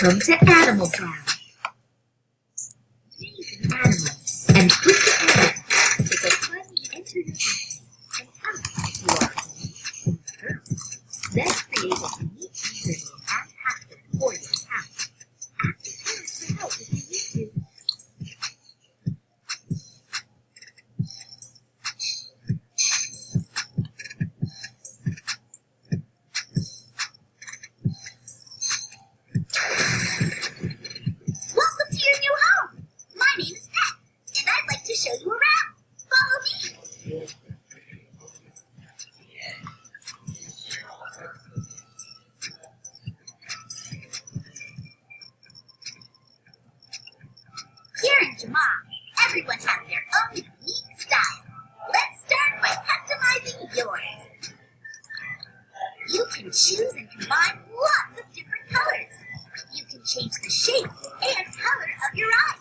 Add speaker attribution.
Speaker 1: Welcome to Animal Town. Raise animals and put together. It's a fun enter your house and out you are home. Then create a unique username and password for your account. Ask your parents for help if you need to.
Speaker 2: Welcome to your new home. My name is Pat, and I'd like to show you around. Follow me. Here in Jamaa, everyone has their own unique style. Let's start by customizing yours. You can choose and combine lots of different colors. You can change the shape and color of your eyes.